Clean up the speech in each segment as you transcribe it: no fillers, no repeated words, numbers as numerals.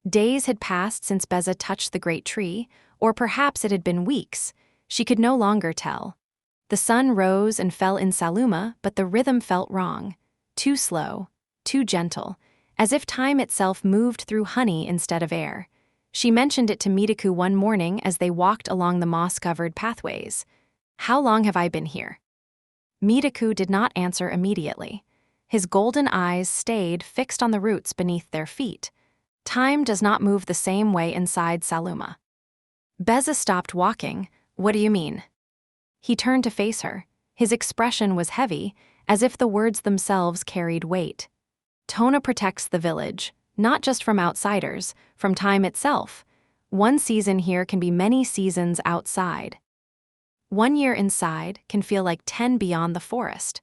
Days had passed since Beza touched the great tree, or perhaps it had been weeks. She could no longer tell. The sun rose and fell in Saluma, but the rhythm felt wrong. Too slow, too gentle, as if time itself moved through honey instead of air. She mentioned it to Mitaku one morning as they walked along the moss-covered pathways. "How long have I been here?" Mitaku did not answer immediately. His golden eyes stayed fixed on the roots beneath their feet. Time does not move the same way inside Saluma. Beza stopped walking. "What do you mean?" He turned to face her. His expression was heavy, as if the words themselves carried weight. "Tona protects the village, not just from outsiders, from time itself. One season here can be many seasons outside. 1 year inside can feel like 10 beyond the forest."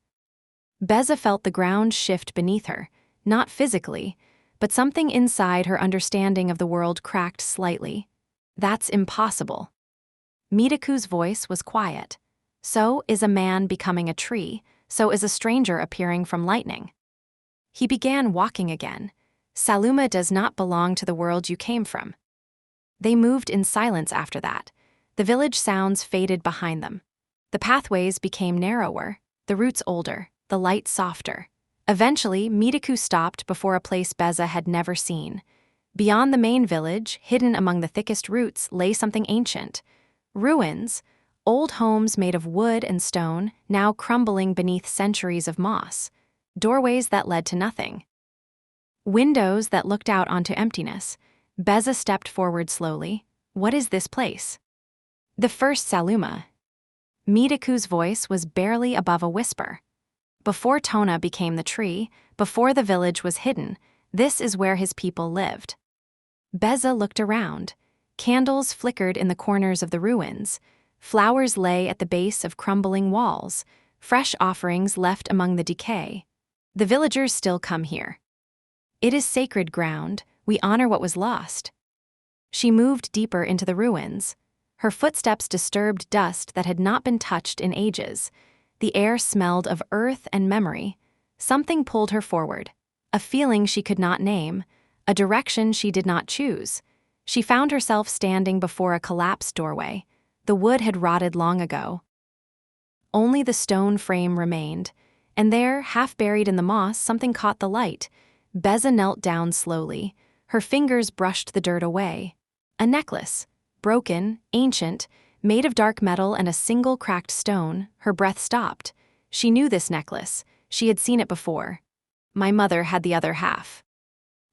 Beza felt the ground shift beneath her, not physically, but something inside her understanding of the world cracked slightly. "That's impossible." Mitaku's voice was quiet. "So is a man becoming a tree, so is a stranger appearing from lightning." He began walking again. "Saluma does not belong to the world you came from." They moved in silence after that. The village sounds faded behind them. The pathways became narrower, the roots older, the light softer. Eventually, Mitaku stopped before a place Beza had never seen. Beyond the main village, hidden among the thickest roots, lay something ancient. Ruins, old homes made of wood and stone, now crumbling beneath centuries of moss. Doorways that led to nothing. Windows that looked out onto emptiness. Beza stepped forward slowly. "What is this place?" "The first Saluma." Mitaku's voice was barely above a whisper. "Before Tona became the tree, before the village was hidden, this is where his people lived." Beza looked around. Candles flickered in the corners of the ruins. Flowers lay at the base of crumbling walls, fresh offerings left among the decay. "The villagers still come here. It is sacred ground, we honor what was lost." She moved deeper into the ruins. Her footsteps disturbed dust that had not been touched in ages. The air smelled of earth and memory. Something pulled her forward. A feeling she could not name, a direction she did not choose. She found herself standing before a collapsed doorway. The wood had rotted long ago. Only the stone frame remained, and there, half buried in the moss, something caught the light. Beza knelt down slowly. Her fingers brushed the dirt away. A necklace, broken, ancient, made of dark metal and a single cracked stone. Her breath stopped. She knew this necklace. She had seen it before. "My mother had the other half."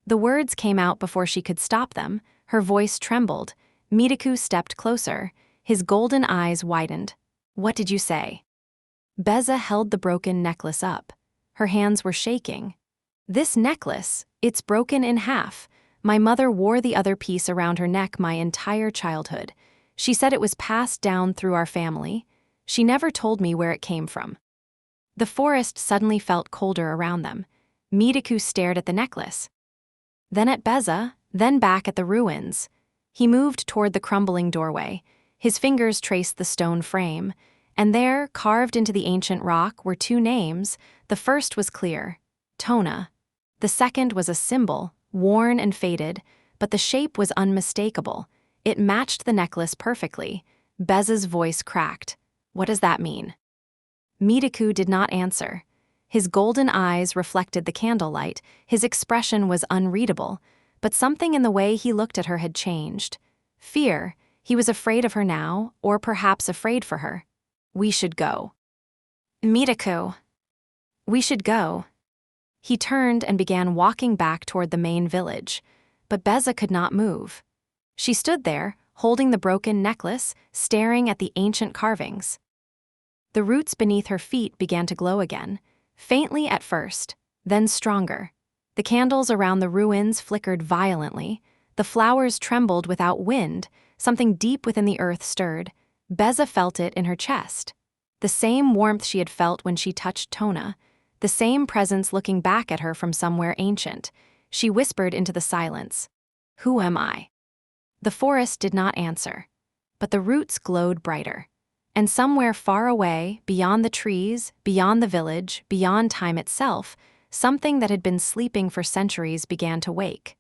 The words came out before she could stop them. Her voice trembled. Mitaku stepped closer. His golden eyes widened. "What did you say?" Beza held the broken necklace up. Her hands were shaking. "This necklace, it's broken in half. My mother wore the other piece around her neck my entire childhood. She said it was passed down through our family. She never told me where it came from." The forest suddenly felt colder around them. Mitaku stared at the necklace, then at Beza, then back at the ruins. He moved toward the crumbling doorway. His fingers traced the stone frame, and there, carved into the ancient rock, were 2 names. The first was clear, Tona. The second was a symbol, worn and faded, but the shape was unmistakable. It matched the necklace perfectly. Beza's voice cracked. "What does that mean?" Mitaku did not answer. His golden eyes reflected the candlelight. His expression was unreadable, but something in the way he looked at her had changed. Fear. He was afraid of her now, or perhaps afraid for her. "We should go." "Mitaku." "We should go." He turned and began walking back toward the main village, but Beza could not move. She stood there, holding the broken necklace, staring at the ancient carvings. The roots beneath her feet began to glow again, faintly at first, then stronger. The candles around the ruins flickered violently. The flowers trembled without wind. Something deep within the earth stirred. Beza felt it in her chest. The same warmth she had felt when she touched Tona. The same presence looking back at her from somewhere ancient. She whispered into the silence, "Who am I?" The forest did not answer, but the roots glowed brighter. And somewhere far away, beyond the trees, beyond the village, beyond time itself, something that had been sleeping for centuries began to wake.